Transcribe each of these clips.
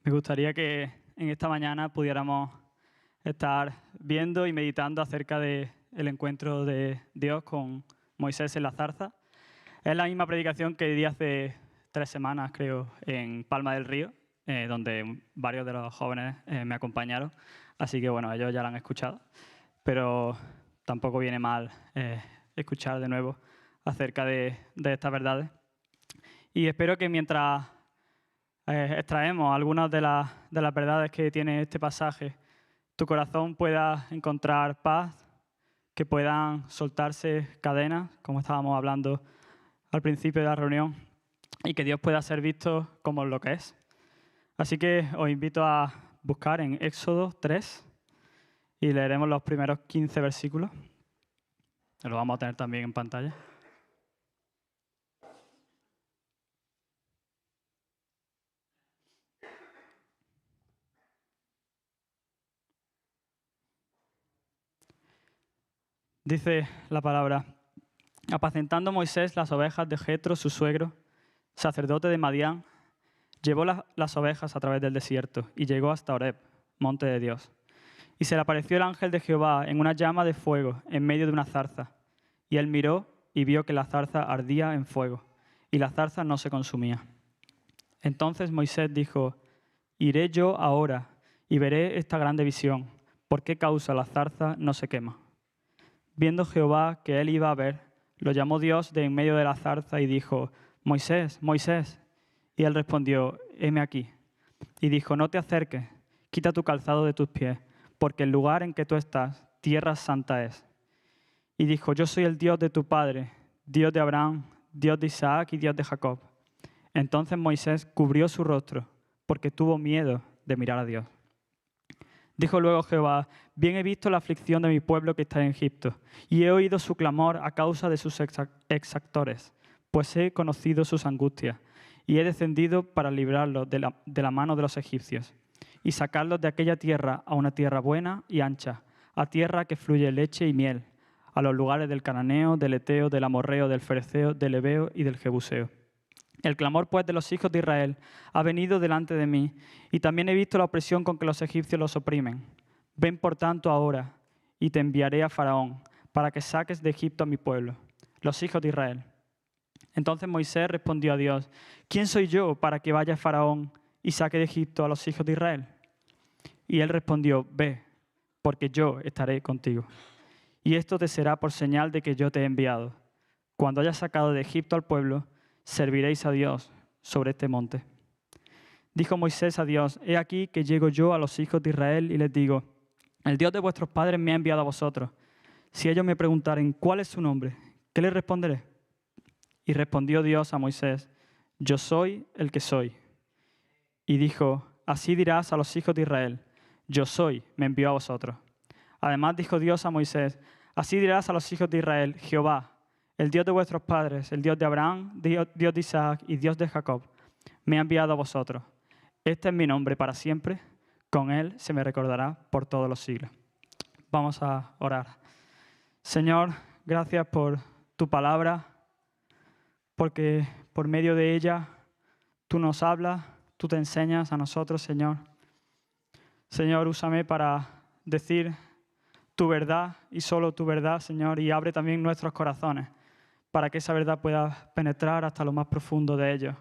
Me gustaría que en esta mañana pudiéramos estar viendo y meditando acerca del encuentro de Dios con Moisés en la zarza. Es la misma predicación que di hace 3 semanas, creo, en Palma del Río, donde varios de los jóvenes me acompañaron. Así que, bueno, ellos ya la han escuchado. Pero tampoco viene mal escuchar de nuevo acerca de estas verdades. Y espero que mientras extraemos algunas de las verdades que tiene este pasaje, tu corazón pueda encontrar paz, que puedan soltarse cadenas, como estábamos hablando al principio de la reunión, y que Dios pueda ser visto como lo que es. Así que os invito a buscar en Éxodo 3 y leeremos los primeros 15 versículos. Lo vamos a tener también en pantalla. Dice la palabra: apacentando Moisés las ovejas de Jetro, su suegro, sacerdote de Madián, llevó las ovejas a través del desierto y llegó hasta Horeb, monte de Dios. Y se le apareció el ángel de Jehová en una llama de fuego en medio de una zarza. Y él miró y vio que la zarza ardía en fuego, y la zarza no se consumía. Entonces Moisés dijo: iré yo ahora y veré esta grande visión. ¿Por qué causa la zarza no se quema? Viendo Jehová que él iba a ver, lo llamó Dios de en medio de la zarza y dijo: Moisés, Moisés. Y él respondió: heme aquí. Y dijo: no te acerques, quita tu calzado de tus pies, porque el lugar en que tú estás, tierra santa es. Y dijo: yo soy el Dios de tu padre, Dios de Abraham, Dios de Isaac y Dios de Jacob. Entonces Moisés cubrió su rostro, porque tuvo miedo de mirar a Dios. Dijo luego Jehová: bien he visto la aflicción de mi pueblo que está en Egipto, y he oído su clamor a causa de sus exactores, pues he conocido sus angustias, y he descendido para librarlos de la mano de los egipcios, y sacarlos de aquella tierra a una tierra buena y ancha, a tierra que fluye leche y miel, a los lugares del cananeo, del eteo, del amorreo, del fereceo, del heveo y del jebuseo. El clamor, pues, de los hijos de Israel ha venido delante de mí, y también he visto la opresión con que los egipcios los oprimen. Ven, por tanto, ahora, y te enviaré a Faraón, para que saques de Egipto a mi pueblo, los hijos de Israel. Entonces Moisés respondió a Dios: ¿quién soy yo para que vaya a Faraón y saque de Egipto a los hijos de Israel? Y él respondió: ve, porque yo estaré contigo. Y esto te será por señal de que yo te he enviado. Cuando hayas sacado de Egipto al pueblo, serviréis a Dios sobre este monte. Dijo Moisés a Dios: he aquí que llego yo a los hijos de Israel y les digo: el Dios de vuestros padres me ha enviado a vosotros. Si ellos me preguntaren cuál es su nombre, ¿qué les responderé? Y respondió Dios a Moisés: yo soy el que soy. Y dijo: así dirás a los hijos de Israel: yo soy, me envió a vosotros. Además dijo Dios a Moisés: así dirás a los hijos de Israel: Jehová, el Dios de vuestros padres, el Dios de Abraham, Dios de Isaac y Dios de Jacob, me ha enviado a vosotros. Este es mi nombre para siempre, con él se me recordará por todos los siglos. Vamos a orar. Señor, gracias por tu palabra, porque por medio de ella tú nos hablas, tú te enseñas a nosotros, Señor. Señor, úsame para decir tu verdad y solo tu verdad, Señor, y abre también nuestros corazones para que esa verdad pueda penetrar hasta lo más profundo de ellos,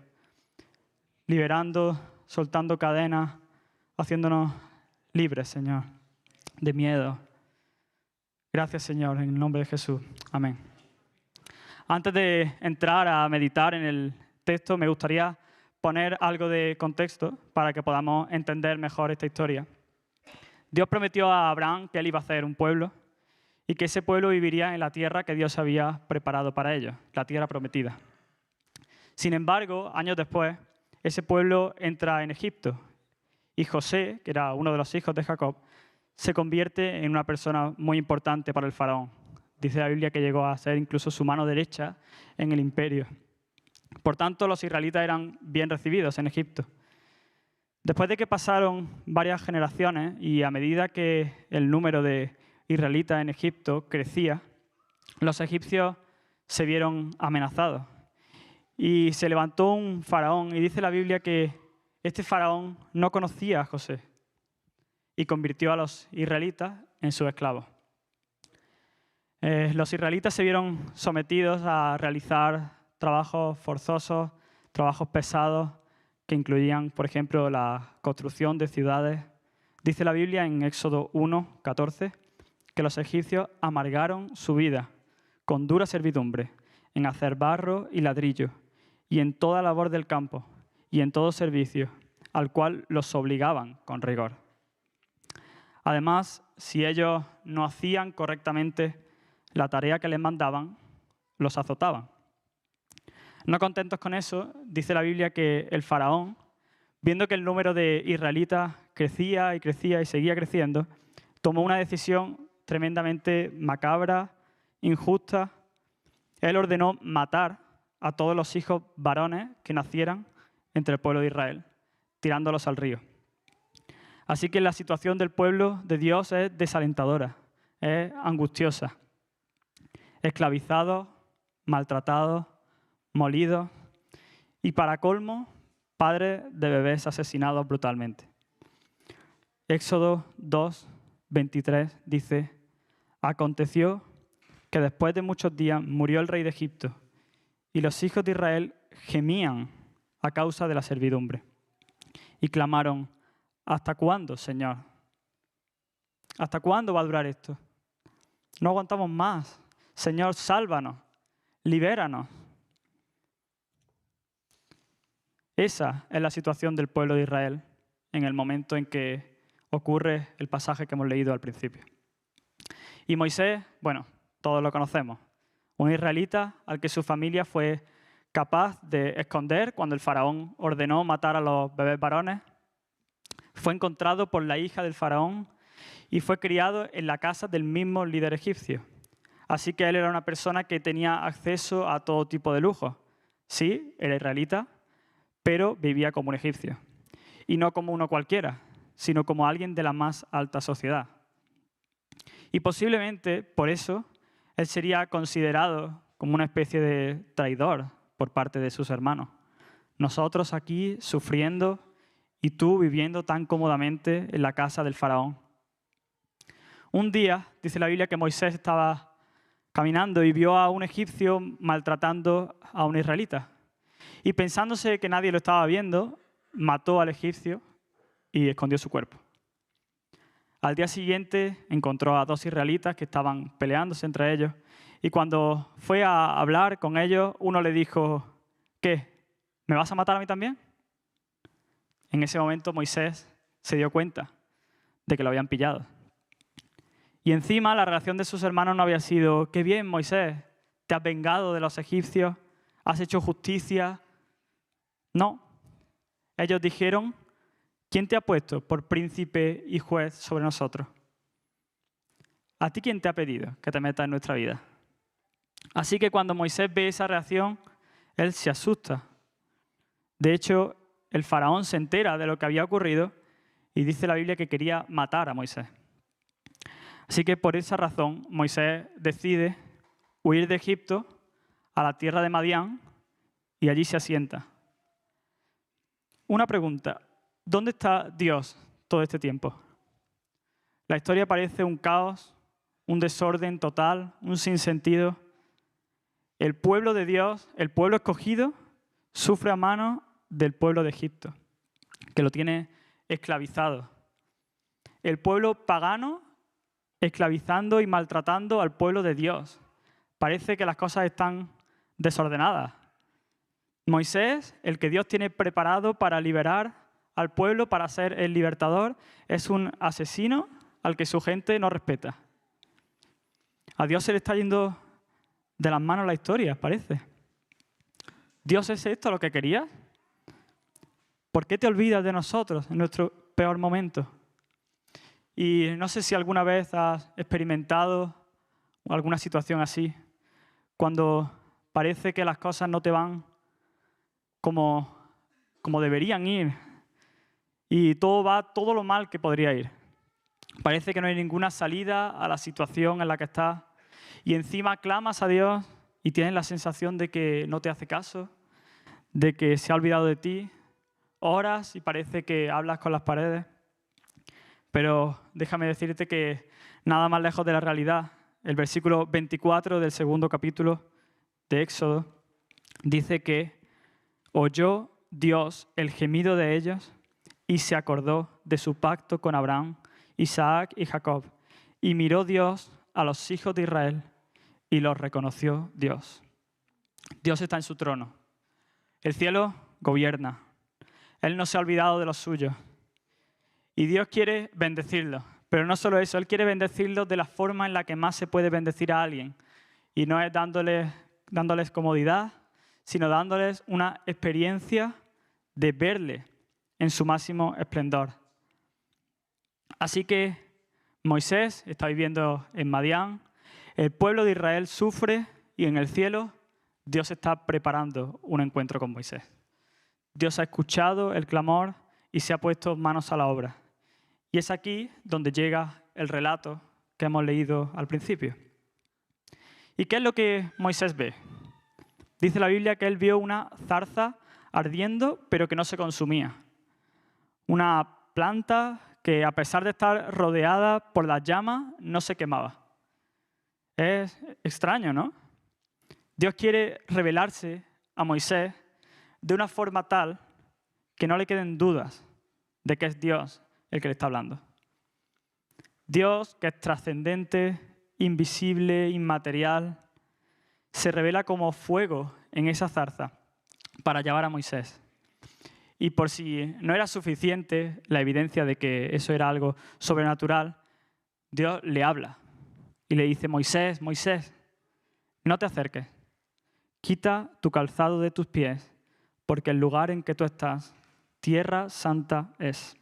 liberando, soltando cadenas, haciéndonos libres, Señor, de miedo. Gracias, Señor, en el nombre de Jesús. Amén. Antes de entrar a meditar en el texto, me gustaría poner algo de contexto para que podamos entender mejor esta historia. Dios prometió a Abraham que él iba a hacer un pueblo y que ese pueblo viviría en la tierra que Dios había preparado para ellos, la tierra prometida. Sin embargo, años después, ese pueblo entra en Egipto y José, que era uno de los hijos de Jacob, se convierte en una persona muy importante para el faraón. Dice la Biblia que llegó a ser incluso su mano derecha en el imperio. Por tanto, los israelitas eran bien recibidos en Egipto. Después de que pasaron varias generaciones y a medida que el número de israelitas en Egipto crecía, los egipcios se vieron amenazados. Y se levantó un faraón y dice la Biblia que este faraón no conocía a José y convirtió a los israelitas en sus esclavos. Los israelitas se vieron sometidos a realizar trabajos forzosos, trabajos pesados, que incluían, por ejemplo, la construcción de ciudades. Dice la Biblia en Éxodo 1, 14, que los egipcios amargaron su vida con dura servidumbre en hacer barro y ladrillo, y en toda labor del campo, y en todo servicio, al cual los obligaban con rigor. Además, si ellos no hacían correctamente la tarea que les mandaban, los azotaban. No contentos con eso, dice la Biblia que el faraón, viendo que el número de israelitas crecía y crecía y seguía creciendo, tomó una decisión tremendamente macabra, injusta. Él ordenó matar a todos los hijos varones que nacieran entre el pueblo de Israel, tirándolos al río. Así que la situación del pueblo de Dios es desalentadora, es angustiosa. Esclavizados, maltratados, molidos y, para colmo, padres de bebés asesinados brutalmente. Éxodo 2, 23 dice: aconteció que después de muchos días murió el rey de Egipto y los hijos de Israel gemían a causa de la servidumbre y clamaron: ¿hasta cuándo, Señor? ¿Hasta cuándo va a durar esto? No aguantamos más. Señor, sálvanos, libéranos. Esa es la situación del pueblo de Israel en el momento en que ocurre el pasaje que hemos leído al principio. Y Moisés, bueno, todos lo conocemos, un israelita al que su familia fue capaz de esconder cuando el faraón ordenó matar a los bebés varones. Fue encontrado por la hija del faraón y fue criado en la casa del mismo líder egipcio. Así que él era una persona que tenía acceso a todo tipo de lujos. Sí, era israelita, pero vivía como un egipcio. Y no como uno cualquiera, sino como alguien de la más alta sociedad. Y posiblemente, por eso, él sería considerado como una especie de traidor por parte de sus hermanos. Nosotros aquí sufriendo y tú viviendo tan cómodamente en la casa del faraón. Un día, dice la Biblia, que Moisés estaba caminando y vio a un egipcio maltratando a un israelita. Y pensándose que nadie lo estaba viendo, mató al egipcio y escondió su cuerpo. Al día siguiente encontró a dos israelitas que estaban peleándose entre ellos y cuando fue a hablar con ellos, uno le dijo: ¿qué? ¿Me vas a matar a mí también? En ese momento Moisés se dio cuenta de que lo habían pillado. Y encima la reacción de sus hermanos no había sido: qué bien, Moisés, te has vengado de los egipcios, has hecho justicia. No, ellos dijeron: ¿quién te ha puesto por príncipe y juez sobre nosotros? ¿A ti quién te ha pedido que te metas en nuestra vida? Así que cuando Moisés ve esa reacción, él se asusta. De hecho, el faraón se entera de lo que había ocurrido y dice la Biblia que quería matar a Moisés. Así que por esa razón Moisés decide huir de Egipto a la tierra de Madián y allí se asienta. Una pregunta: ¿dónde está Dios todo este tiempo? La historia parece un caos, un desorden total, un sinsentido. El pueblo de Dios, el pueblo escogido, sufre a manos del pueblo de Egipto, que lo tiene esclavizado. El pueblo pagano esclavizando y maltratando al pueblo de Dios. Parece que las cosas están desordenadas. Moisés, el que Dios tiene preparado para liberar al pueblo, para ser el libertador, es un asesino al que su gente no respeta. A Dios se le está yendo de las manos la historia, parece. ¿Dios es esto lo que querías? ¿Por qué te olvidas de nosotros en nuestro peor momento? Y no sé si alguna vez has experimentado alguna situación así, cuando parece que las cosas no te van como deberían ir y todo va todo lo mal que podría ir. Parece que no hay ninguna salida a la situación en la que estás y encima clamas a Dios y tienes la sensación de que no te hace caso, de que se ha olvidado de ti oras y parece que hablas con las paredes, pero déjame decirte que nada más lejos de la realidad. El versículo 24 del segundo capítulo de Éxodo dice que oyó Dios el gemido de ellos y se acordó de su pacto con Abraham, Isaac y Jacob. Y miró Dios a los hijos de Israel y los reconoció Dios. Dios está en su trono. El cielo gobierna. Él no se ha olvidado de los suyos. Y Dios quiere bendecirlos. Pero no solo eso, Él quiere bendecirlos de la forma en la que más se puede bendecir a alguien. Y no es dándoles comodidad, sino dándoles una experiencia de verle en su máximo esplendor. Así que Moisés está viviendo en Madián, el pueblo de Israel sufre y en el cielo Dios está preparando un encuentro con Moisés. Dios ha escuchado el clamor y se ha puesto manos a la obra. Y es aquí donde llega el relato que hemos leído al principio. ¿Y qué es lo que Moisés ve? Dice la Biblia que él vio una zarza ardiendo, pero que no se consumía. Una planta que, a pesar de estar rodeada por las llamas, no se quemaba. Es extraño, ¿no? Dios quiere revelarse a Moisés de una forma tal que no le queden dudas de que es Dios el que le está hablando. Dios, que es trascendente, invisible, inmaterial, se revela como fuego en esa zarza para llevar a Moisés. Y por si no era suficiente la evidencia de que eso era algo sobrenatural, Dios le habla y le dice: Moisés, Moisés, no te acerques, quita tu calzado de tus pies, porque el lugar en que tú estás, tierra santa es.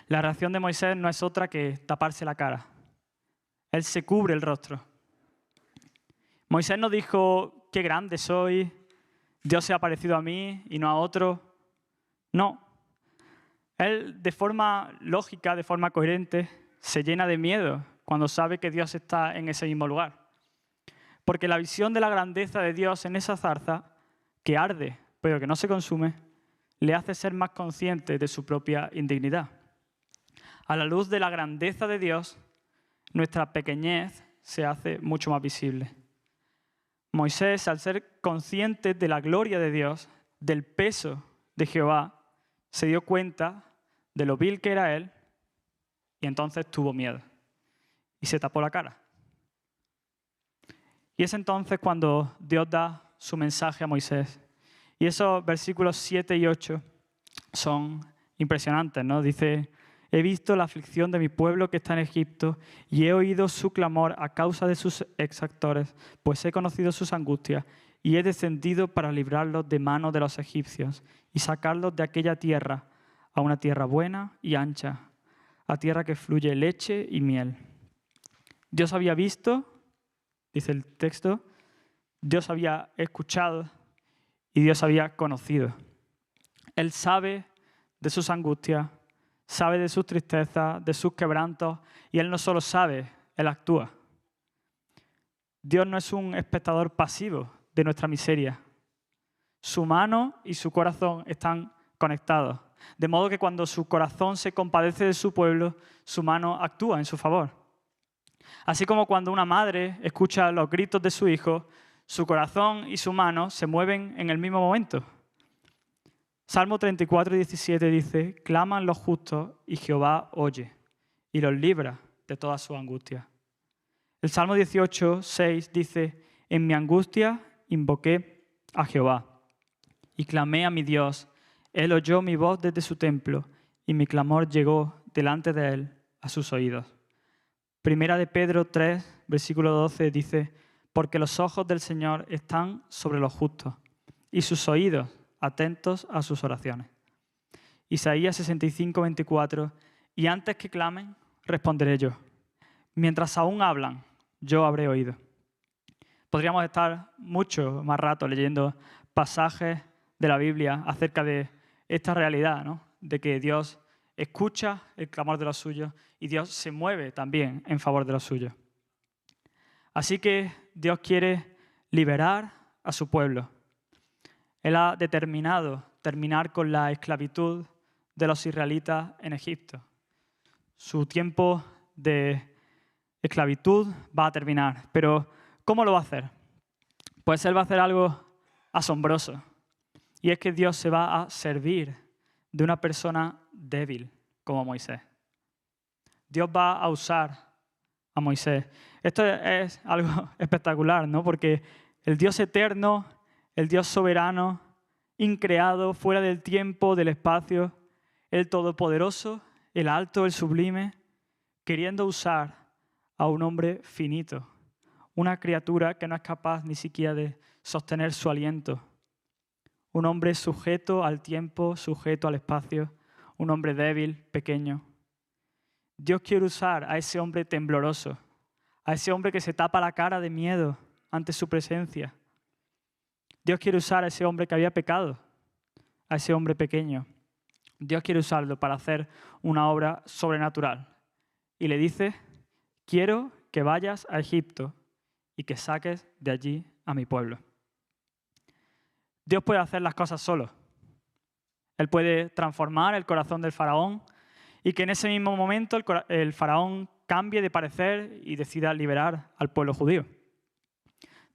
La reacción de Moisés no es otra que taparse la cara. Él se cubre el rostro. Moisés no dijo: qué grande soy, Dios se ha parecido a mí y no a otro. No. Él, de forma lógica, de forma coherente, se llena de miedo cuando sabe que Dios está en ese mismo lugar. Porque la visión de la grandeza de Dios en esa zarza, que arde pero que no se consume, le hace ser más consciente de su propia indignidad. A la luz de la grandeza de Dios, nuestra pequeñez se hace mucho más visible. Moisés, al ser consciente de la gloria de Dios, del peso de Jehová, se dio cuenta de lo vil que era él y entonces tuvo miedo y se tapó la cara. Y es entonces cuando Dios da su mensaje a Moisés. Y esos versículos 7 y 8 son impresionantes, ¿no? Dice: he visto la aflicción de mi pueblo que está en Egipto y he oído su clamor a causa de sus exactores, pues he conocido sus angustias y he descendido para librarlos de mano de los egipcios y sacarlos de aquella tierra a una tierra buena y ancha, a tierra que fluye leche y miel. Dios había visto, dice el texto, Dios había escuchado y Dios había conocido. Él sabe de sus angustias, sabe de sus tristezas, de sus quebrantos, y Él no solo sabe, Él actúa. Dios no es un espectador pasivo de nuestra miseria. Su mano y su corazón están conectados, de modo que cuando su corazón se compadece de su pueblo, su mano actúa en su favor. Así como cuando una madre escucha los gritos de su hijo, su corazón y su mano se mueven en el mismo momento. Salmo 34, 17 dice: claman los justos y Jehová oye y los libra de todas sus angustias. El Salmo 18, 6 dice: en mi angustia invoqué a Jehová y clamé a mi Dios. Él oyó mi voz desde su templo y mi clamor llegó delante de él a sus oídos. Primera de Pedro 3, versículo 12 dice: porque los ojos del Señor están sobre los justos y sus oídos atentos a sus oraciones. Isaías 65, 24, y antes que clamen, responderé yo. Mientras aún hablan, yo habré oído. Podríamos estar mucho más rato leyendo pasajes de la Biblia acerca de esta realidad, ¿no? De que Dios escucha el clamor de los suyos y Dios se mueve también en favor de los suyos. Así que Dios quiere liberar a su pueblo. Él ha determinado terminar con la esclavitud de los israelitas en Egipto. Su tiempo de esclavitud va a terminar. Pero, ¿cómo lo va a hacer? Pues Él va a hacer algo asombroso. Y es que Dios se va a servir de una persona débil como Moisés. Dios va a usar a Moisés. Esto es algo espectacular, ¿no? Porque el Dios eterno, el Dios soberano, increado, fuera del tiempo, del espacio, el todopoderoso, el alto, el sublime, queriendo usar a un hombre finito, una criatura que no es capaz ni siquiera de sostener su aliento, un hombre sujeto al tiempo, sujeto al espacio, un hombre débil, pequeño. Dios quiere usar a ese hombre tembloroso, a ese hombre que se tapa la cara de miedo ante su presencia. Dios quiere usar a ese hombre que había pecado, a ese hombre pequeño. Dios quiere usarlo para hacer una obra sobrenatural. Y le dice, quiero que vayas a Egipto y que saques de allí a mi pueblo. Dios puede hacer las cosas solo. Él puede transformar el corazón del faraón y que en ese mismo momento el faraón cambie de parecer y decida liberar al pueblo judío.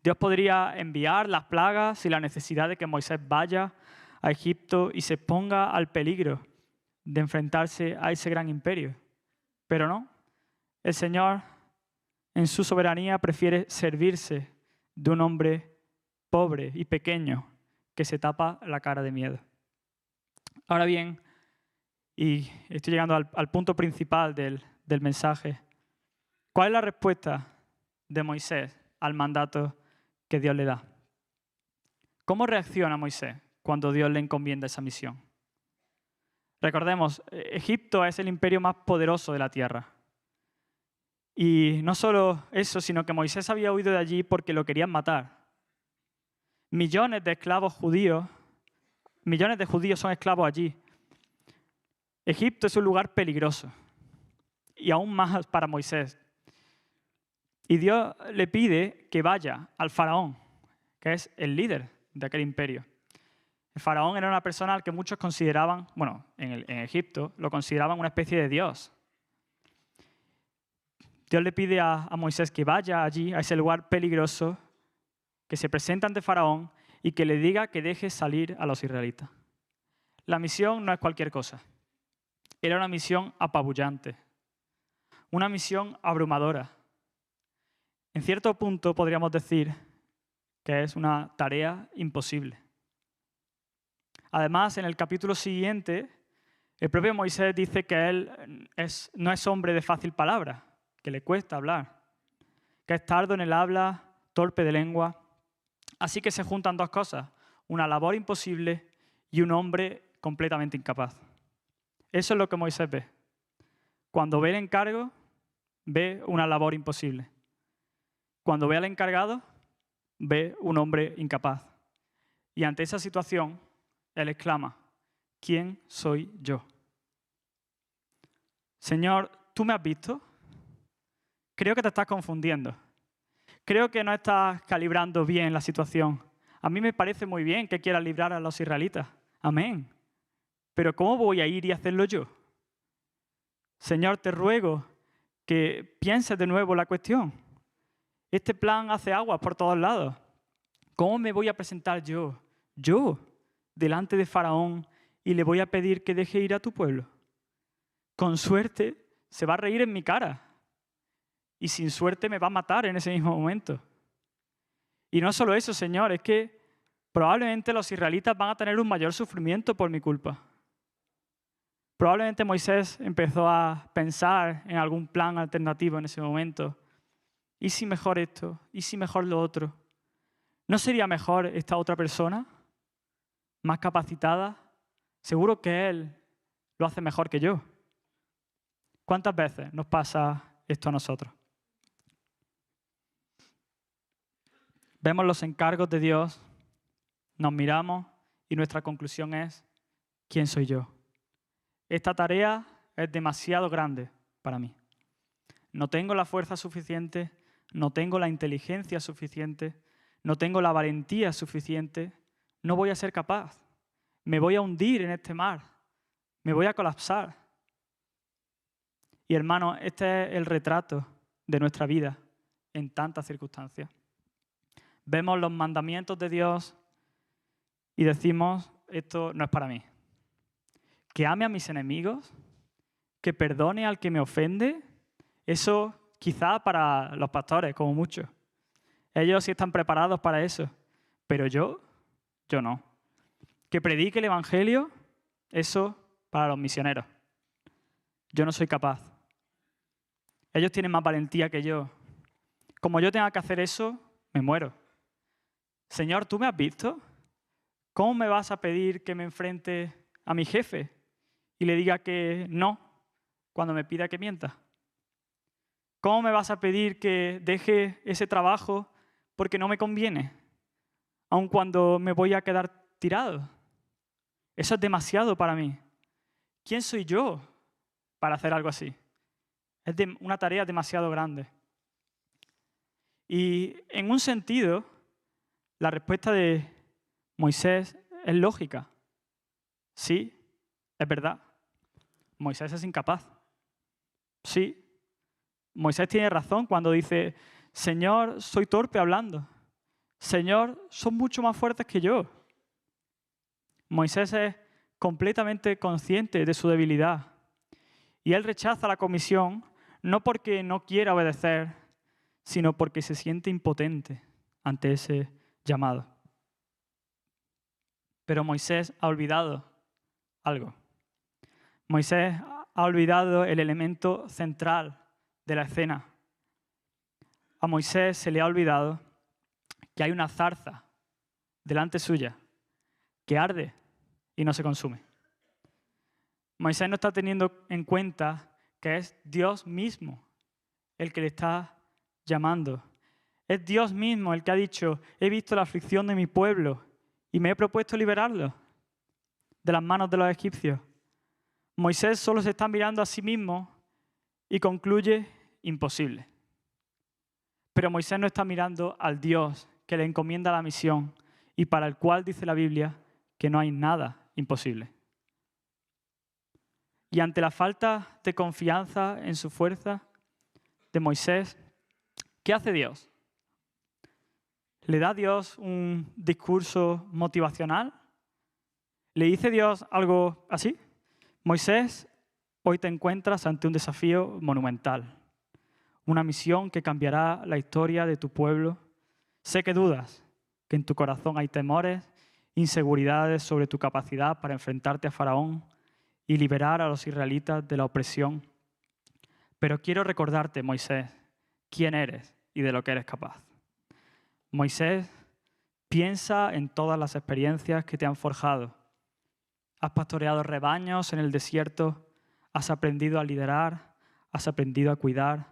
Dios podría enviar las plagas y la necesidad de que Moisés vaya a Egipto y se ponga al peligro de enfrentarse a ese gran imperio. Pero no, el Señor en su soberanía prefiere servirse de un hombre pobre y pequeño que se tapa la cara de miedo. Ahora bien, y estoy llegando al punto principal del mensaje, ¿cuál es la respuesta de Moisés al mandato que Dios le da? ¿Cómo reacciona Moisés cuando Dios le encomienda esa misión? Recordemos, Egipto es el imperio más poderoso de la tierra. Y no solo eso, sino que Moisés había huido de allí porque lo querían matar. Millones de judíos son esclavos allí. Egipto es un lugar peligroso, y aún más para Moisés. Y Dios le pide que vaya al faraón, que es el líder de aquel imperio. El faraón era una persona al que muchos consideraban, bueno, en Egipto lo consideraban una especie de dios. Dios le pide a Moisés que vaya allí, a ese lugar peligroso, que se presente ante faraón y que le diga que deje salir a los israelitas. La misión no es cualquier cosa. Era una misión apabullante, una misión abrumadora. En cierto punto podríamos decir que es una tarea imposible. Además, en el capítulo siguiente, el propio Moisés dice que él no es hombre de fácil palabra, que le cuesta hablar, que es tardo en el habla, torpe de lengua. Así que se juntan dos cosas, una labor imposible y un hombre completamente incapaz. Eso es lo que Moisés ve. Cuando ve el encargo, ve una labor imposible. Cuando ve al encargado, ve un hombre incapaz. Y ante esa situación, él exclama, ¿quién soy yo? Señor, ¿tú me has visto? Creo que te estás confundiendo. Creo que no estás calibrando bien la situación. A mí me parece muy bien que quieras librar a los israelitas. Amén. Pero ¿cómo voy a ir y hacerlo yo? Señor, te ruego que pienses de nuevo la cuestión. Este plan hace aguas por todos lados. ¿Cómo me voy a presentar yo, delante de Faraón y le voy a pedir que deje ir a tu pueblo? Con suerte se va a reír en mi cara y sin suerte me va a matar en ese mismo momento. Y no solo eso, Señor, es que probablemente los israelitas van a tener un mayor sufrimiento por mi culpa. Probablemente Moisés empezó a pensar en algún plan alternativo en ese momento. ¿Y si mejor esto? ¿Y si mejor lo otro? ¿No sería mejor esta otra persona? ¿Más capacitada? Seguro que él lo hace mejor que yo. ¿Cuántas veces nos pasa esto a nosotros? Vemos los encargos de Dios, nos miramos y nuestra conclusión es, ¿quién soy yo? Esta tarea es demasiado grande para mí. No tengo la fuerza suficiente, no tengo la inteligencia suficiente, no tengo la valentía suficiente, no voy a ser capaz. me voy a hundir en este mar, me voy a colapsar. Y hermano, este es el retrato de nuestra vida en tantas circunstancias. Vemos los mandamientos de Dios y decimos, esto no es para mí. Que ame a mis enemigos, que perdone al que me ofende, eso quizá para los pastores, como mucho. Ellos sí están preparados para eso, pero yo no. Que predique el evangelio, eso para los misioneros. Yo no soy capaz. Ellos tienen más valentía que yo. Como yo tenga que hacer eso, me muero. Señor, ¿tú me has visto? ¿Cómo me vas a pedir que me enfrente a mi jefe y le diga que no cuando me pida que mienta? ¿Cómo me vas a pedir que deje ese trabajo porque no me conviene, aun cuando me voy a quedar tirado? Eso es demasiado para mí. ¿Quién soy yo para hacer algo así? Es una tarea demasiado grande. Y en un sentido, la respuesta de Moisés es lógica. Sí, es verdad. Moisés es incapaz. Sí, Moisés tiene razón cuando dice, Señor, soy torpe hablando. Señor, son mucho más fuertes que yo. Moisés es completamente consciente de su debilidad. Y él rechaza la comisión no porque no quiera obedecer, sino porque se siente impotente ante ese llamado. Pero Moisés ha olvidado algo. Moisés ha olvidado el elemento central de la escena. A Moisés se le ha olvidado que hay una zarza delante suya que arde y no se consume. Moisés no está teniendo en cuenta que es Dios mismo el que le está llamando. Es Dios mismo el que ha dicho, he visto la aflicción de mi pueblo y me he propuesto liberarlo de las manos de los egipcios. Moisés solo se está mirando a sí mismo y concluye, imposible. Pero Moisés no está mirando al Dios que le encomienda la misión y para el cual dice la Biblia que no hay nada imposible. Y ante la falta de confianza en su fuerza de Moisés, ¿qué hace Dios? ¿Le da Dios un discurso motivacional? ¿Le dice Dios algo así? Moisés, hoy te encuentras ante un desafío monumental, una misión que cambiará la historia de tu pueblo. Sé que dudas, que en tu corazón hay temores, inseguridades sobre tu capacidad para enfrentarte a Faraón y liberar a los israelitas de la opresión. Pero quiero recordarte, Moisés, quién eres y de lo que eres capaz. Moisés, piensa en todas las experiencias que te han forjado. Has pastoreado rebaños en el desierto, has aprendido a liderar, has aprendido a cuidar,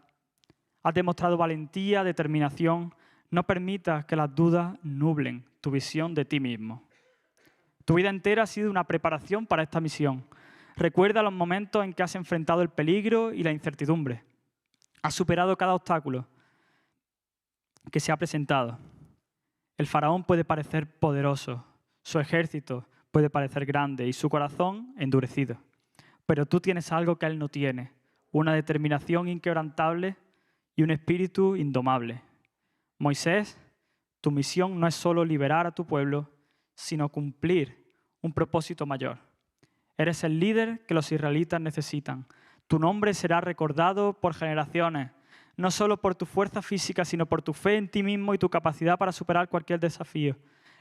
has demostrado valentía, determinación. No permitas que las dudas nublen tu visión de ti mismo. Tu vida entera ha sido una preparación para esta misión. Recuerda los momentos en que has enfrentado el peligro y la incertidumbre. Has superado cada obstáculo que se ha presentado. El faraón puede parecer poderoso, su ejército puede parecer grande y su corazón endurecido. Pero tú tienes algo que él no tiene, una determinación inquebrantable y un espíritu indomable. Moisés, tu misión no es solo liberar a tu pueblo, sino cumplir un propósito mayor. Eres el líder que los israelitas necesitan. Tu nombre será recordado por generaciones, no solo por tu fuerza física, sino por tu fe en ti mismo y tu capacidad para superar cualquier desafío.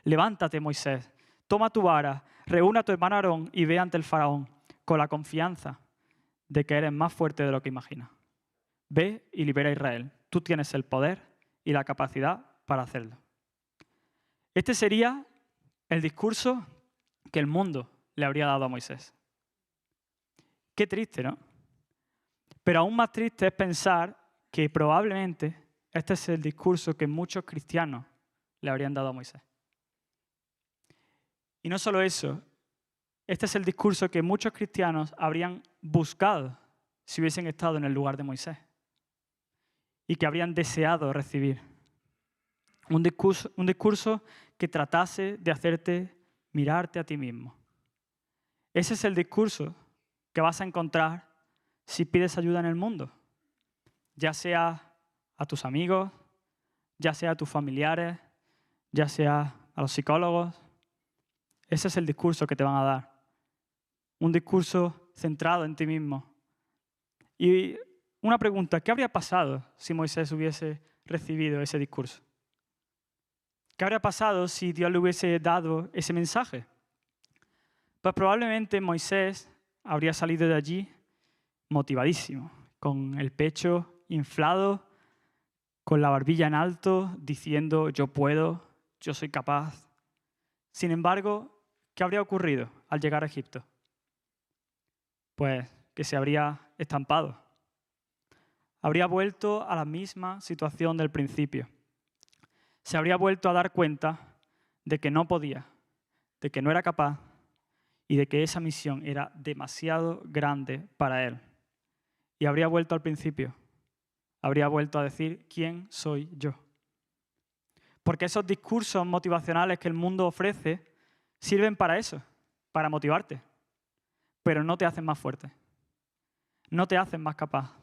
Levántate, Moisés, toma tu vara, reúne a tu hermano Aarón y ve ante el faraón con la confianza de que eres más fuerte de lo que imaginas. Ve y libera a Israel. Tú tienes el poder y la capacidad para hacerlo. Este sería el discurso que el mundo le habría dado a Moisés. Qué triste, ¿no? Pero aún más triste es pensar que probablemente este es el discurso que muchos cristianos le habrían dado a Moisés. Y no solo eso, este es el discurso que muchos cristianos habrían buscado si hubiesen estado en el lugar de Moisés y que habrían deseado recibir. Un discurso que tratase de hacerte mirarte a ti mismo, Ese es el discurso que vas a encontrar si pides ayuda en el mundo, ya sea a tus amigos, ya sea a tus familiares, ya sea a los psicólogos. Ese es el discurso que te van a dar. Un discurso centrado en ti mismo. Y una pregunta, ¿qué habría pasado si Moisés hubiese recibido ese discurso? ¿Qué habría pasado si Dios le hubiese dado ese mensaje? Pues probablemente Moisés habría salido de allí motivadísimo, con el pecho inflado, con la barbilla en alto, diciendo yo puedo, yo soy capaz. Sin embargo, ¿qué habría ocurrido al llegar a Egipto? Pues que se habría estampado. Habría vuelto a la misma situación del principio. Se habría vuelto a dar cuenta de que no podía, de que no era capaz y de que esa misión era demasiado grande para él. Y habría vuelto al principio. Habría vuelto a decir, ¿quién soy yo? Porque esos discursos motivacionales que el mundo ofrece sirven para eso, para motivarte, pero no te hacen más fuerte, no te hacen más capaz.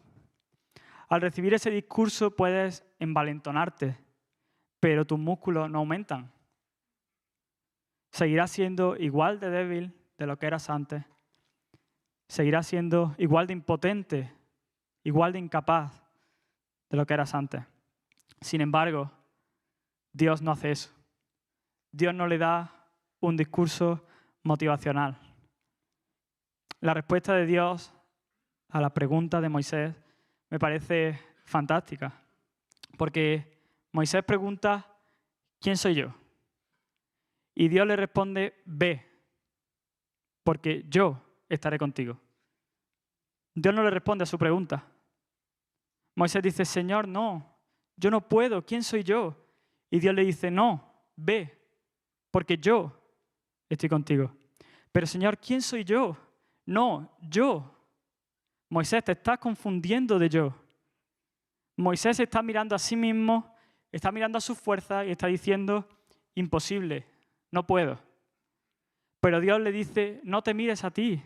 Al recibir ese discurso puedes envalentonarte, pero tus músculos no aumentan. Seguirás siendo igual de débil de lo que eras antes. Seguirás siendo igual de impotente, igual de incapaz de lo que eras antes. Sin embargo, Dios no hace eso. Dios no le da un discurso motivacional. La respuesta de Dios a la pregunta de Moisés me parece fantástica, porque Moisés pregunta, ¿quién soy yo? Y Dios le responde, ve, porque yo estaré contigo. Dios no le responde a su pregunta. Moisés dice, Señor, no, yo no puedo, ¿quién soy yo? Y Dios le dice, no, ve, porque yo estoy contigo. Pero Señor, ¿quién soy yo? No, yo. Moisés, te estás confundiendo de yo. Moisés está mirando a sí mismo, está mirando a su fuerza y está diciendo, imposible, no puedo. Pero Dios le dice, no te mires a ti,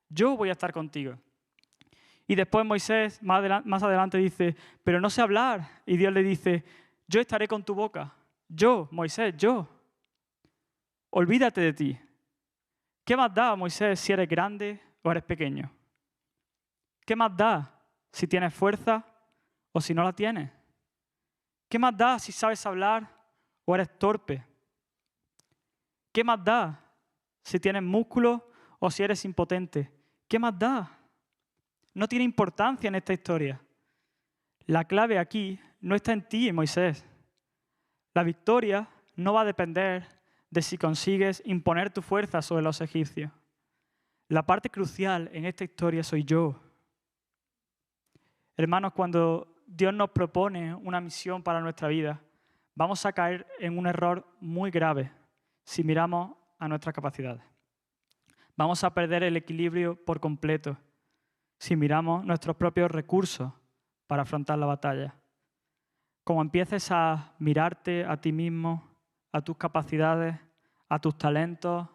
yo voy a estar contigo. Y después Moisés más adelante dice, pero no sé hablar. Y Dios le dice, yo estaré con tu boca. Yo, Moisés, yo. Olvídate de ti. ¿Qué más da, Moisés, si eres grande o eres pequeño? ¿Qué más da si tienes fuerza o si no la tienes? ¿Qué más da si sabes hablar o eres torpe? ¿Qué más da si tienes músculo o si eres impotente? ¿Qué más da? No tiene importancia en esta historia. La clave aquí no está en ti, Moisés. La victoria no va a depender de si consigues imponer tu fuerza sobre los egipcios. La parte crucial en esta historia soy yo. Hermanos, cuando Dios nos propone una misión para nuestra vida, vamos a caer en un error muy grave si miramos a nuestras capacidades. Vamos a perder el equilibrio por completo si miramos nuestros propios recursos para afrontar la batalla. Como empieces a mirarte a ti mismo, a tus capacidades, a tus talentos,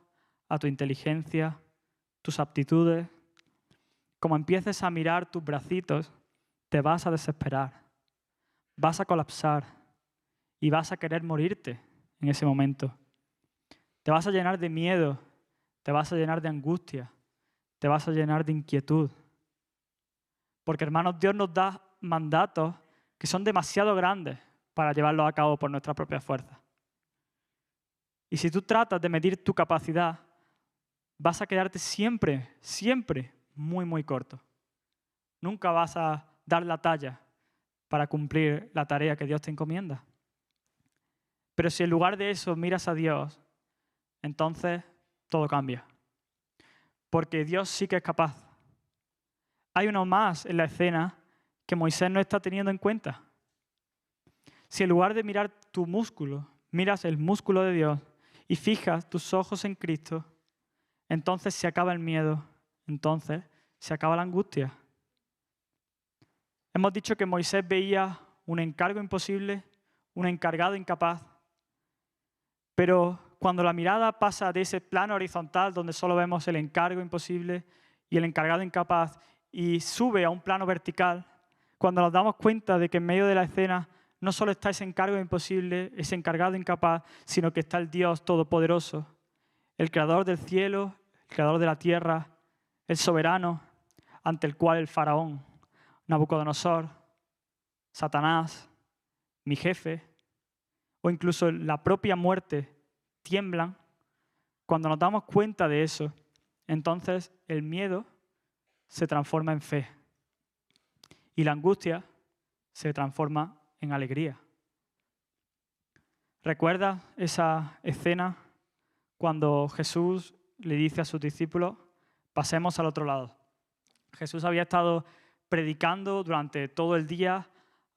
a tu inteligencia, tus aptitudes, como empieces a mirar tus bracitos, te vas a desesperar, vas a colapsar y vas a querer morirte en ese momento. Te vas a llenar de miedo, te vas a llenar de angustia, te vas a llenar de inquietud. Porque, hermanos, Dios nos da mandatos que son demasiado grandes para llevarlos a cabo por nuestra propia fuerza. Y si tú tratas de medir tu capacidad, vas a quedarte siempre, siempre muy, muy corto. Nunca vas a dar la talla para cumplir la tarea que Dios te encomienda. Pero si en lugar de eso miras a Dios, entonces todo cambia. Porque Dios sí que es capaz. Hay uno más en la escena que Moisés no está teniendo en cuenta. Si en lugar de mirar tu músculo, miras el músculo de Dios y fijas tus ojos en Cristo, entonces se acaba el miedo, entonces se acaba la angustia. Hemos dicho que Moisés veía un encargo imposible, un encargado incapaz, pero cuando la mirada pasa de ese plano horizontal donde solo vemos el encargo imposible y el encargado incapaz y sube a un plano vertical, cuando nos damos cuenta de que en medio de la escena no solo está ese encargo imposible, ese encargado incapaz, sino que está el Dios Todopoderoso, el creador del cielo, el creador de la tierra, el soberano, ante el cual el faraón, Nabucodonosor, Satanás, mi jefe, o incluso la propia muerte tiemblan. Cuando nos damos cuenta de eso, entonces el miedo se transforma en fe y la angustia se transforma en alegría. ¿Recuerdas esa escena cuando Jesús le dice a sus discípulos, pasemos al otro lado? Jesús había estado predicando durante todo el día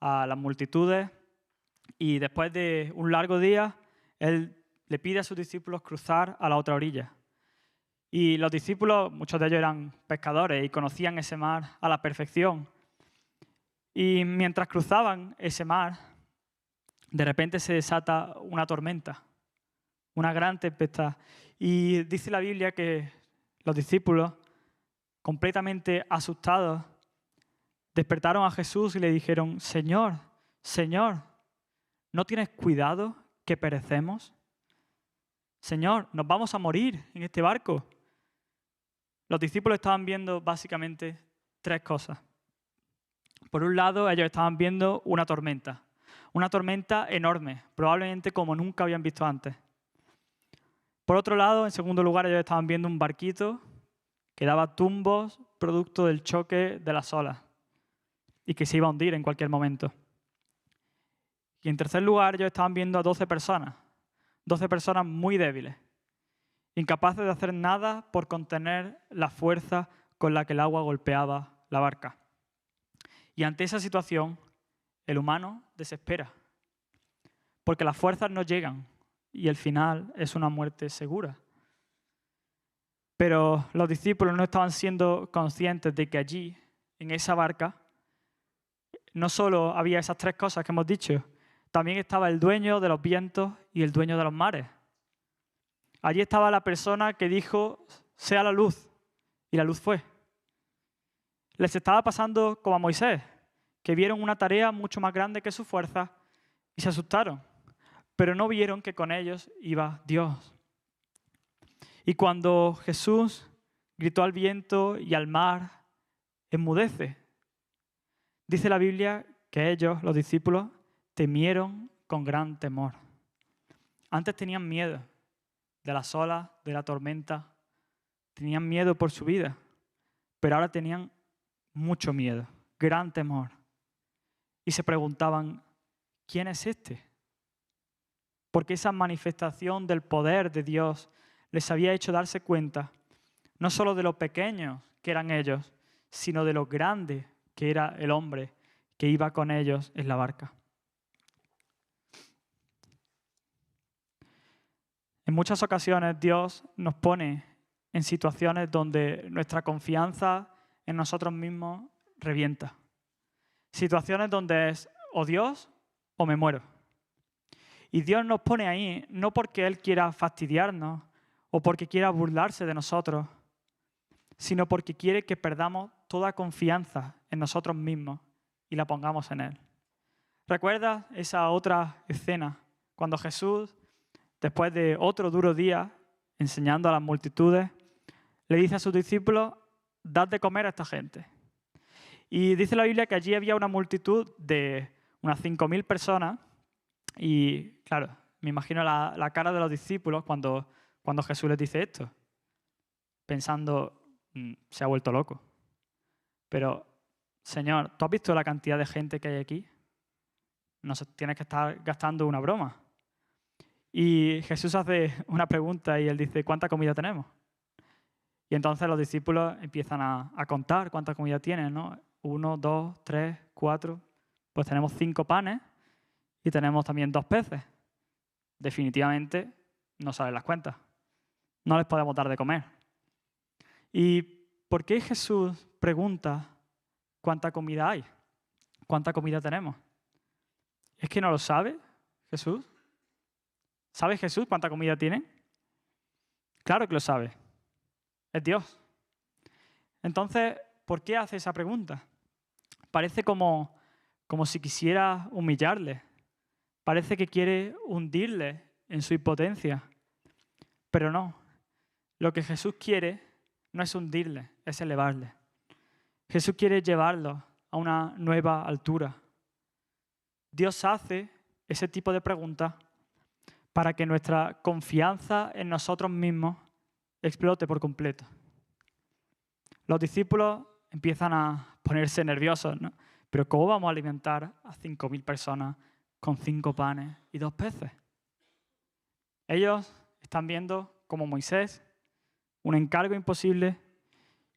a las multitudes y después de un largo día, Él le pide a sus discípulos cruzar a la otra orilla. Y los discípulos, muchos de ellos eran pescadores y conocían ese mar a la perfección. Y mientras cruzaban ese mar, de repente se desata una tormenta, una gran tempestad. Y dice la Biblia que los discípulos, completamente asustados, despertaron a Jesús y le dijeron, Señor, Señor, ¿no tienes cuidado que perecemos? Señor, nos vamos a morir en este barco. Los discípulos estaban viendo básicamente tres cosas. Por un lado, ellos estaban viendo una tormenta enorme, probablemente como nunca habían visto antes. Por otro lado, en segundo lugar, ellos estaban viendo un barquito que daba tumbos producto del choque de las olas y que se iba a hundir en cualquier momento. Y en tercer lugar, ellos estaban viendo a 12 personas muy débiles, incapaces de hacer nada por contener la fuerza con la que el agua golpeaba la barca. Y ante esa situación, el humano desespera, porque las fuerzas no llegan y el final es una muerte segura. Pero los discípulos no estaban siendo conscientes de que allí, en esa barca, no solo había esas tres cosas que hemos dicho, también estaba el dueño de los vientos y el dueño de los mares. Allí estaba la persona que dijo, sea la luz, y la luz fue. Les estaba pasando como a Moisés, que vieron una tarea mucho más grande que su fuerza y se asustaron, pero no vieron que con ellos iba Dios. Y cuando Jesús gritó al viento y al mar, enmudece. Dice la Biblia que ellos, los discípulos, temieron con gran temor. Antes tenían miedo de las olas, de la tormenta, tenían miedo por su vida, pero ahora tenían mucho miedo, gran temor. Y se preguntaban, ¿quién es este? Porque esa manifestación del poder de Dios les había hecho darse cuenta no solo de lo pequeños que eran ellos, sino de lo grande que era el hombre que iba con ellos en la barca. En muchas ocasiones Dios nos pone en situaciones donde nuestra confianza en nosotros mismos revienta. Situaciones donde es o Dios o me muero. Y Dios nos pone ahí no porque Él quiera fastidiarnos o porque quiera burlarse de nosotros, sino porque quiere que perdamos toda confianza en nosotros mismos y la pongamos en Él. ¿Recuerdas esa otra escena cuando Jesús, después de otro duro día enseñando a las multitudes, le dice a sus discípulos, dad de comer a esta gente? Y dice la Biblia que allí había una multitud de unas 5.000 personas y, claro, me imagino la cara de los discípulos cuando Jesús les dice esto, pensando, se ha vuelto loco. Pero, Señor, ¿tú has visto la cantidad de gente que hay aquí? No tienes que estar gastando una broma. Y Jesús hace una pregunta y Él dice, ¿cuánta comida tenemos? Y entonces los discípulos empiezan a contar cuánta comida tienen, ¿no? 1, 2, 3, 4. Pues tenemos 5 panes y tenemos también 2 peces. Definitivamente no salen las cuentas. No les podemos dar de comer. ¿Y por qué Jesús pregunta cuánta comida hay? ¿Cuánta comida tenemos? ¿Es que no lo sabe Jesús? ¿Sabe Jesús cuánta comida tienen? Claro que lo sabe. Es Dios. Entonces, ¿por qué hace esa pregunta? Parece como si quisiera humillarle. Parece que quiere hundirle en su impotencia. Pero no. Lo que Jesús quiere no es hundirle, es elevarle. Jesús quiere llevarlo a una nueva altura. Dios hace ese tipo de preguntas para que nuestra confianza en nosotros mismos explote por completo. Los discípulos empiezan a ponerse nerviosos, ¿no? Pero ¿cómo vamos a alimentar a 5.000 personas con 5 panes y 2 peces? Ellos están viendo como Moisés, un encargo imposible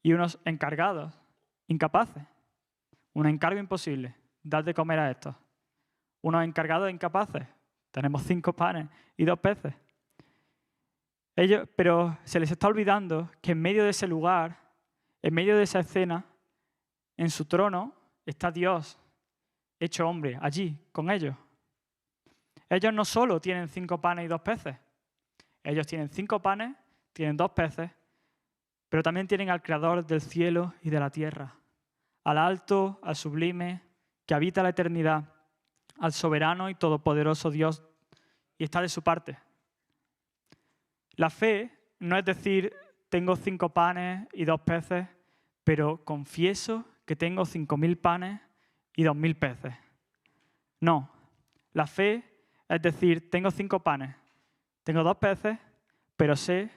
y unos encargados incapaces. Un encargo imposible, dar de comer a estos. Unos encargados incapaces, tenemos 5 panes y 2 peces. Pero se les está olvidando que en medio de ese lugar, en medio de esa escena, en su trono está Dios, hecho hombre, allí, con ellos. Ellos no solo tienen 5 panes y 2 peces, ellos tienen 5 panes, tienen 2 peces, pero también tienen al Creador del cielo y de la tierra, al alto, al sublime, que habita la eternidad, al soberano y todopoderoso Dios, y está de su parte. La fe no es decir, tengo 5 panes y 2 peces, pero confieso que tengo 5.000 panes y 2.000 peces. No, la fe es decir, tengo 5 panes, tengo 2 peces, pero sé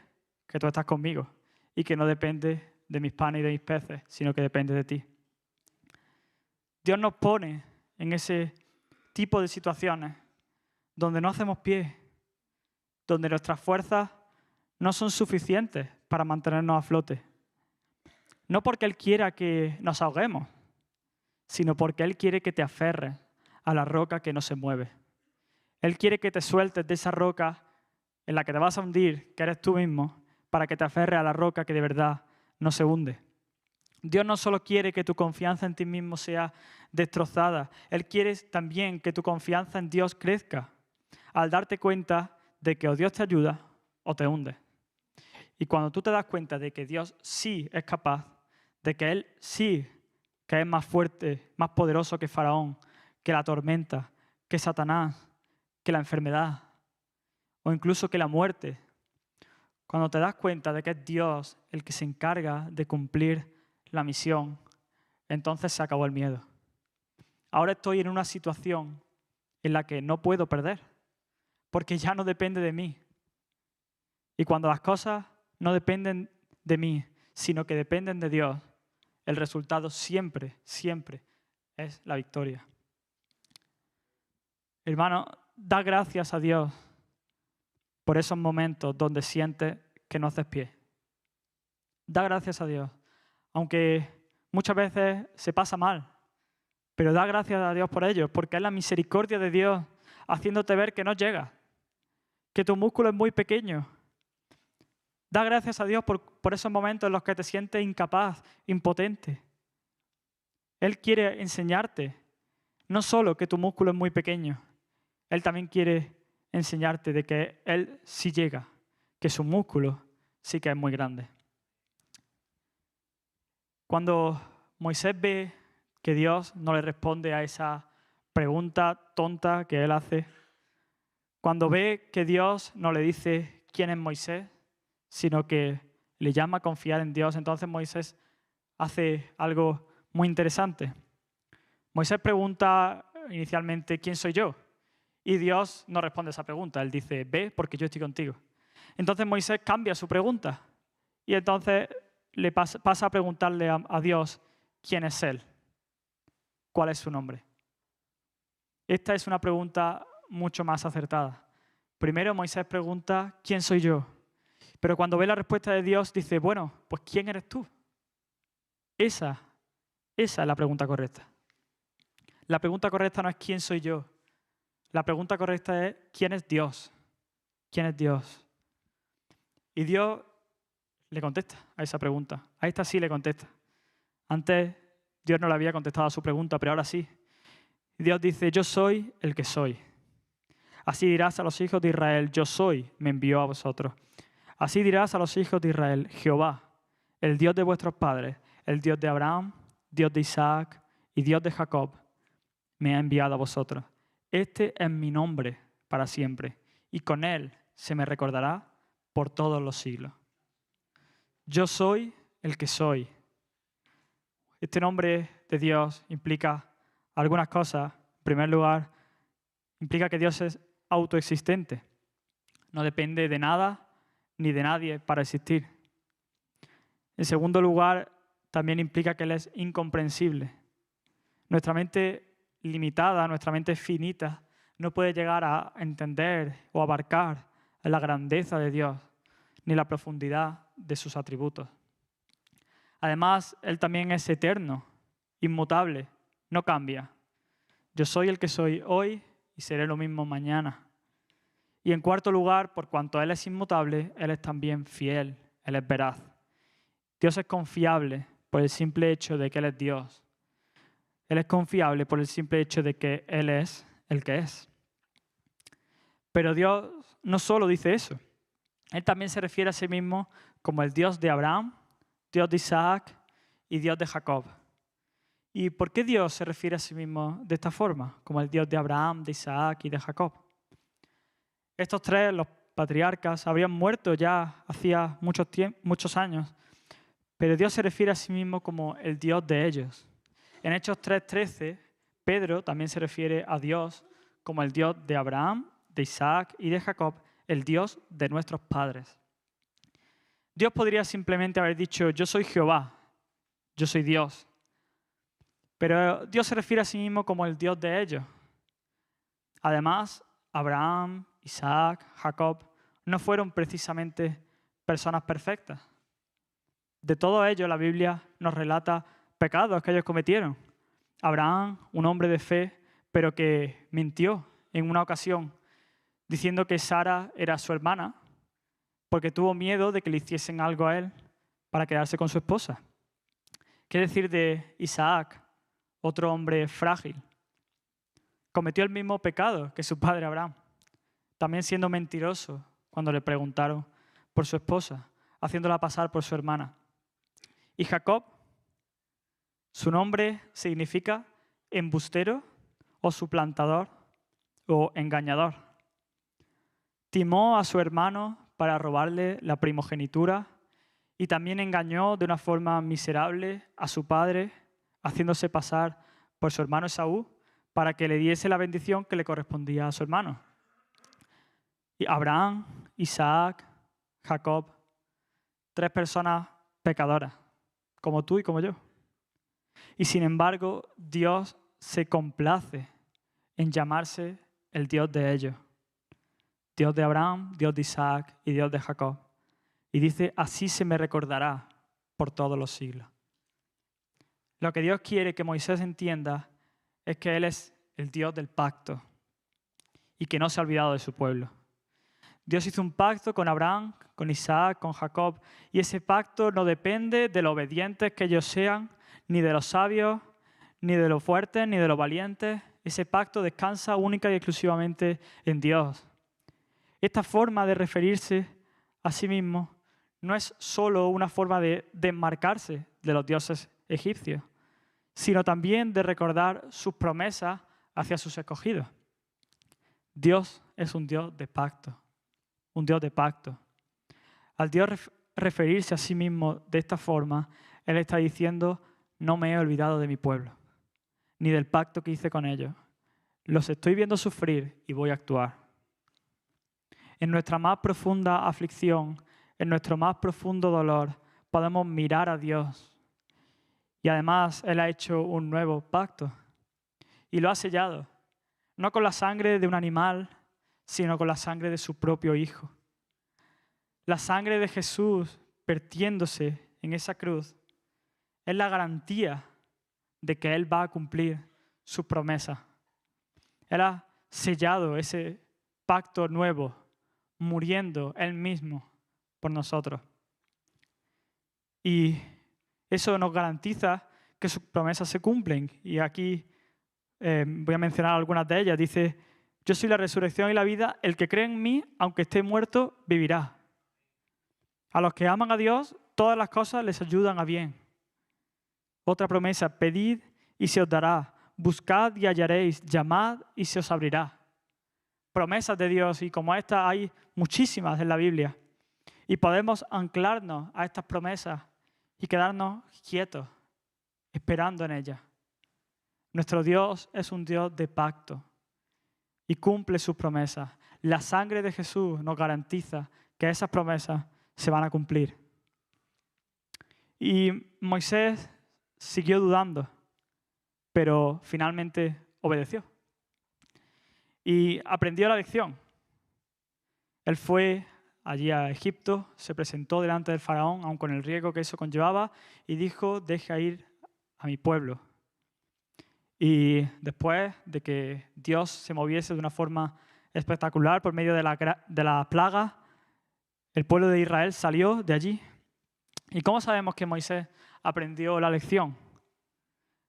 que tú estás conmigo y que no depende de mis panes y de mis peces, sino que depende de ti. Dios nos pone en ese tipo de situaciones donde no hacemos pie, donde nuestras fuerzas no son suficientes para mantenernos a flote. No porque Él quiera que nos ahoguemos, sino porque Él quiere que te aferres a la roca que no se mueve. Él quiere que te sueltes de esa roca en la que te vas a hundir, que eres tú mismo, para que te aferres a la roca que de verdad no se hunde. Dios no solo quiere que tu confianza en ti mismo sea destrozada, Él quiere también que tu confianza en Dios crezca, al darte cuenta de que o Dios te ayuda o te hunde. Y cuando tú te das cuenta de que Dios sí es capaz, de que Él sí que es más fuerte, más poderoso que Faraón, que la tormenta, que Satanás, que la enfermedad o incluso que la muerte, cuando te das cuenta de que es Dios el que se encarga de cumplir la misión, entonces se acabó el miedo. Ahora estoy en una situación en la que no puedo perder, porque ya no depende de mí. Y cuando las cosas no dependen de mí, sino que dependen de Dios, el resultado siempre, siempre es la victoria. Hermano, da gracias a Dios por esos momentos donde sientes que no haces pie. Da gracias a Dios, aunque muchas veces se pasa mal, pero da gracias a Dios por ello, porque es la misericordia de Dios haciéndote ver que no llegas, que tu músculo es muy pequeño. Da gracias a Dios por esos momentos en los que te sientes incapaz, impotente. Él quiere enseñarte no solo que tu músculo es muy pequeño, Él también quiere enseñarte de que Él sí llega, que su músculo sí que es muy grande. Cuando Moisés ve que Dios no le responde a esa pregunta tonta que él hace, cuando ve que Dios no le dice quién es Moisés, sino que le llama a confiar en Dios, entonces Moisés hace algo muy interesante. Moisés pregunta inicialmente, ¿quién soy yo? Y Dios no responde a esa pregunta. Él dice, ve porque yo estoy contigo. Entonces Moisés cambia su pregunta y entonces le pasa a preguntarle a Dios quién es Él, cuál es su nombre. Esta es una pregunta mucho más acertada. Primero Moisés pregunta, ¿quién soy yo? Pero cuando ve la respuesta de Dios dice, bueno, pues ¿quién eres tú? Esa es la pregunta correcta. La pregunta correcta no es ¿quién soy yo? La pregunta correcta es ¿quién es Dios? ¿Quién es Dios? Y Dios le contesta a esa pregunta. A esta sí le contesta. Antes Dios no le había contestado a su pregunta, pero ahora sí. Dios dice, yo soy el que soy. Así dirás a los hijos de Israel, yo soy, me envió a vosotros. Así dirás a los hijos de Israel, Jehová, el Dios de vuestros padres, el Dios de Abraham, Dios de Isaac y Dios de Jacob, me ha enviado a vosotros. Este es mi nombre para siempre, y con él se me recordará por todos los siglos. Yo soy el que soy. Este nombre de Dios implica algunas cosas. En primer lugar, implica que Dios es autoexistente. No depende de nada ni de nadie para existir. En segundo lugar, también implica que Él es incomprensible. Nuestra mente limitada, nuestra mente finita, no puede llegar a entender o abarcar la grandeza de Dios ni la profundidad de sus atributos. Además, Él también es eterno, inmutable, no cambia. Yo soy el que soy hoy y seré lo mismo mañana. Y en cuarto lugar, por cuanto Él es inmutable, Él es también fiel, Él es veraz. Dios es confiable por el simple hecho de que Él es Dios. Él es confiable por el simple hecho de que Él es el que es. Pero Dios no solo dice eso. Él también se refiere a sí mismo como el Dios de Abraham, Dios de Isaac y Dios de Jacob. ¿Y por qué Dios se refiere a sí mismo de esta forma, como el Dios de Abraham, de Isaac y de Jacob? Estos tres, los patriarcas, habrían muerto ya hacía muchos años, pero Dios se refiere a sí mismo como el Dios de ellos. En Hechos 3:13, Pedro también se refiere a Dios como el Dios de Abraham, de Isaac y de Jacob, el Dios de nuestros padres. Dios podría simplemente haber dicho, yo soy Jehová, yo soy Dios. Pero Dios se refiere a sí mismo como el Dios de ellos. Además, Abraham, Isaac, Jacob no fueron precisamente personas perfectas. De todo ello, la Biblia nos relata pecados que ellos cometieron. Abraham, un hombre de fe, pero que mintió en una ocasión, diciendo que Sara era su hermana, porque tuvo miedo de que le hiciesen algo a él para quedarse con su esposa. ¿Qué decir de Isaac, otro hombre frágil? Cometió el mismo pecado que su padre Abraham, también siendo mentiroso cuando le preguntaron por su esposa, haciéndola pasar por su hermana. Y Jacob, su nombre significa embustero o suplantador o engañador. Timó a su hermano para robarle la primogenitura y también engañó de una forma miserable a su padre, haciéndose pasar por su hermano Esaú para que le diese la bendición que le correspondía a su hermano. Y Abraham, Isaac, Jacob, tres personas pecadoras, como tú y como yo. Y sin embargo, Dios se complace en llamarse el Dios de ellos. Dios de Abraham, Dios de Isaac y Dios de Jacob. Y dice, así se me recordará por todos los siglos. Lo que Dios quiere que Moisés entienda es que Él es el Dios del pacto y que no se ha olvidado de su pueblo. Dios hizo un pacto con Abraham, con Isaac, con Jacob, y ese pacto no depende de lo obedientes que ellos sean, ni de los sabios, ni de los fuertes, ni de los valientes. Ese pacto descansa única y exclusivamente en Dios. Esta forma de referirse a sí mismo no es solo una forma de desmarcarse de los dioses egipcios, sino también de recordar sus promesas hacia sus escogidos. Dios es un Dios de pacto, un Dios de pacto. Al Dios referirse a sí mismo de esta forma, Él está diciendo, no me he olvidado de mi pueblo, ni del pacto que hice con ellos. Los estoy viendo sufrir y voy a actuar. En nuestra más profunda aflicción, en nuestro más profundo dolor, podemos mirar a Dios. Y además, Él ha hecho un nuevo pacto y lo ha sellado, no con la sangre de un animal, sino con la sangre de su propio Hijo. La sangre de Jesús vertiéndose en esa cruz es la garantía de que Él va a cumplir su promesa. Él ha sellado ese pacto nuevo, muriendo Él mismo por nosotros. Y eso nos garantiza que sus promesas se cumplen. Y aquí voy a mencionar algunas de ellas. Dice, Yo soy la resurrección y la vida. El que cree en mí, aunque esté muerto, vivirá. A los que aman a Dios, todas las cosas les ayudan a bien. Otra promesa, pedid y se os dará. Buscad y hallaréis. Llamad y se os abrirá. Promesas de Dios, y como estas hay muchísimas en la Biblia. Y podemos anclarnos a estas promesas y quedarnos quietos, esperando en ellas. Nuestro Dios es un Dios de pacto y cumple sus promesas. La sangre de Jesús nos garantiza que esas promesas se van a cumplir. Y Moisés siguió dudando, pero finalmente obedeció. Y aprendió la lección. Él fue allí a Egipto, se presentó delante del faraón, aun con el riesgo que eso conllevaba, y dijo, deja ir a mi pueblo. Y después de que Dios se moviese de una forma espectacular por medio de la plaga, el pueblo de Israel salió de allí. ¿Y cómo sabemos que Moisés aprendió la lección?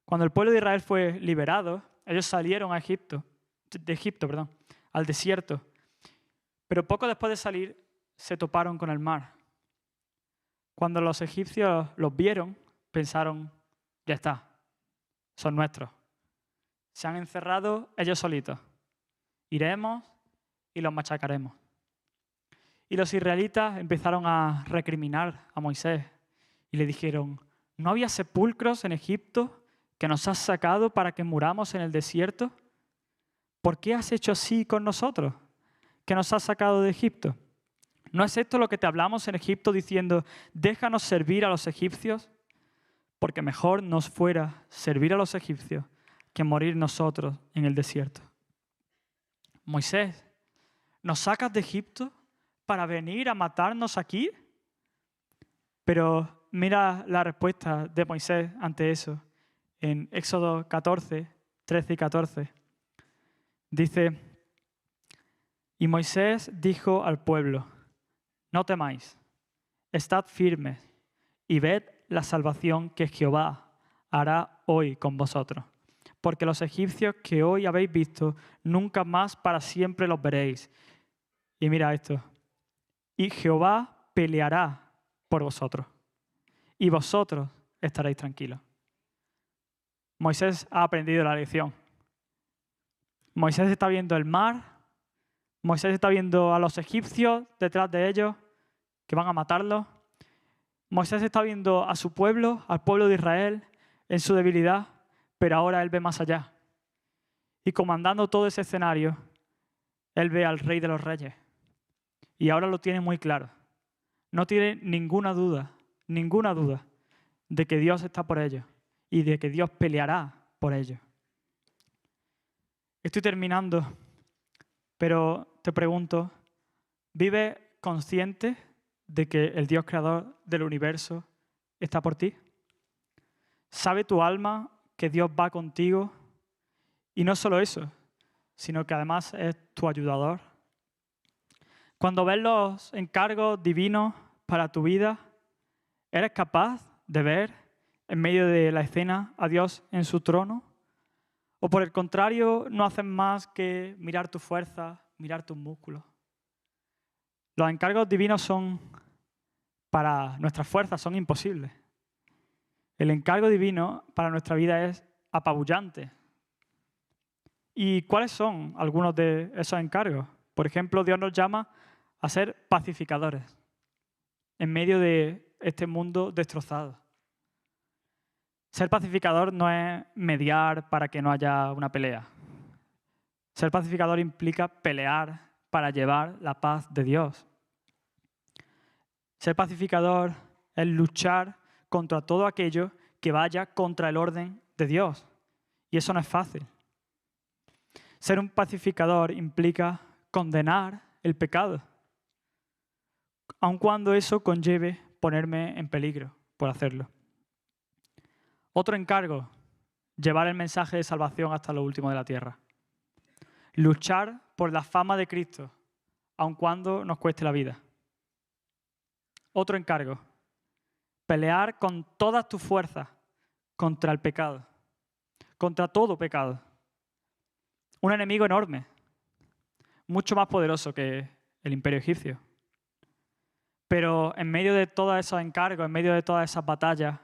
Cuando el pueblo de Israel fue liberado, ellos salieron a de Egipto, al desierto. Pero poco después de salir, se toparon con el mar. Cuando los egipcios los vieron, pensaron, ya está, son nuestros. Se han encerrado ellos solitos. Iremos y los machacaremos. Y los israelitas empezaron a recriminar a Moisés y le dijeron, ¿no había sepulcros en Egipto que nos has sacado para que muramos en el desierto? ¿Por qué has hecho así con nosotros, que nos has sacado de Egipto? ¿No es esto lo que te hablamos en Egipto diciendo, déjanos servir a los egipcios? Porque mejor nos fuera servir a los egipcios que morir nosotros en el desierto. Moisés, ¿nos sacas de Egipto para venir a matarnos aquí? Pero mira la respuesta de Moisés ante eso. En Éxodo 14, 13 y 14. Dice, y Moisés dijo al pueblo, no temáis, estad firmes y ved la salvación que Jehová hará hoy con vosotros. Porque los egipcios que hoy habéis visto, nunca más para siempre los veréis. Y mira esto, y Jehová peleará por vosotros, y vosotros estaréis tranquilos. Moisés ha aprendido la lección. Moisés está viendo el mar, Moisés está viendo a los egipcios detrás de ellos, que van a matarlos. Moisés está viendo a su pueblo, al pueblo de Israel, en su debilidad, pero ahora él ve más allá. Y comandando todo ese escenario, él ve al Rey de los Reyes. Y ahora lo tiene muy claro. No tiene ninguna duda de que Dios está por ellos y de que Dios peleará por ellos. Estoy terminando, pero te pregunto, ¿vives consciente de que el Dios creador del universo está por ti? ¿Sabe tu alma que Dios va contigo? Y no solo eso, sino que además es tu ayudador. Cuando ves los encargos divinos para tu vida, ¿eres capaz de ver en medio de la escena a Dios en su trono? ¿O por el contrario, no haces más que mirar tu fuerza, mirar tus músculos? Los encargos divinos son, para nuestras fuerzas, son imposibles. El encargo divino para nuestra vida es apabullante. ¿Y cuáles son algunos de esos encargos? Por ejemplo, Dios nos llama a ser pacificadores en medio de este mundo destrozado. Ser pacificador no es mediar para que no haya una pelea. Ser pacificador implica pelear para llevar la paz de Dios. Ser pacificador es luchar contra todo aquello que vaya contra el orden de Dios. Y eso no es fácil. Ser un pacificador implica condenar el pecado, aun cuando eso conlleve ponerme en peligro por hacerlo. Otro encargo, llevar el mensaje de salvación hasta lo último de la tierra. Luchar por la fama de Cristo, aun cuando nos cueste la vida. Otro encargo, pelear con todas tus fuerzas contra el pecado, contra todo pecado. Un enemigo enorme. mucho más poderoso que el imperio egipcio. Pero en medio de todos esos encargos, en medio de todas esas batallas,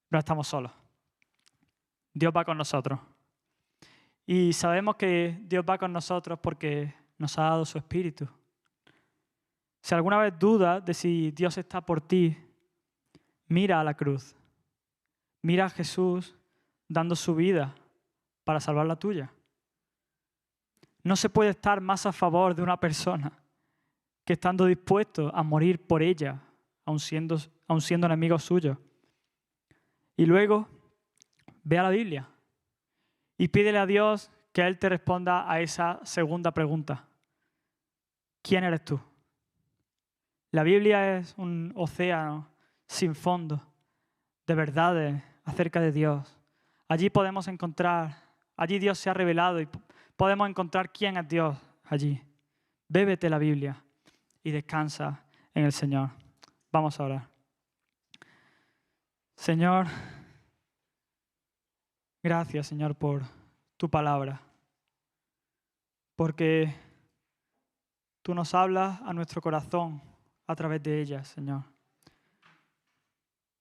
no estamos solos. Dios va con nosotros. Y sabemos que Dios va con nosotros porque nos ha dado su Espíritu. Si alguna vez dudas de si Dios está por ti, mira a la cruz. Mira a Jesús dando su vida para salvar la tuya. No se puede estar más a favor de una persona que estando dispuesto a morir por ella, aun siendo enemigo suyo. Y luego, ve a la Biblia y pídele a Dios que Él te responda a esa segunda pregunta. ¿Quién eres tú? La Biblia es un océano sin fondo de verdades acerca de Dios. Allí podemos encontrar, allí Dios se ha revelado y podemos encontrar quién es Dios allí. Bébete la Biblia y descansa en el Señor. Vamos a orar. Señor, gracias, Señor, por tu palabra, porque tú nos hablas a nuestro corazón a través de ella, Señor.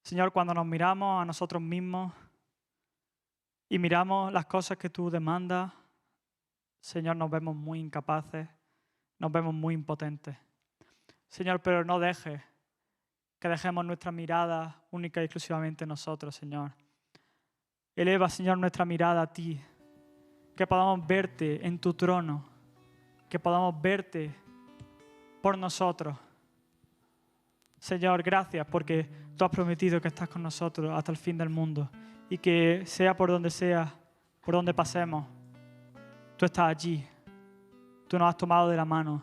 Señor, cuando nos miramos a nosotros mismos y miramos las cosas que tú demandas, Señor, nos vemos muy incapaces, nos vemos muy impotentes. Señor, pero no dejes que dejemos nuestra mirada única y exclusivamente en nosotros, Señor. Eleva, Señor, nuestra mirada a ti, que podamos verte en tu trono, que podamos verte por nosotros. Señor, gracias porque tú has prometido que estás con nosotros hasta el fin del mundo y que sea, por donde pasemos, tú estás allí. Tú nos has tomado de la mano.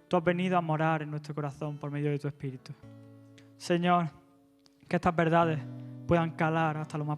Tú has venido a morar en nuestro corazón por medio de tu Espíritu. Señor, que estas verdades puedan calar hasta lo más profundo.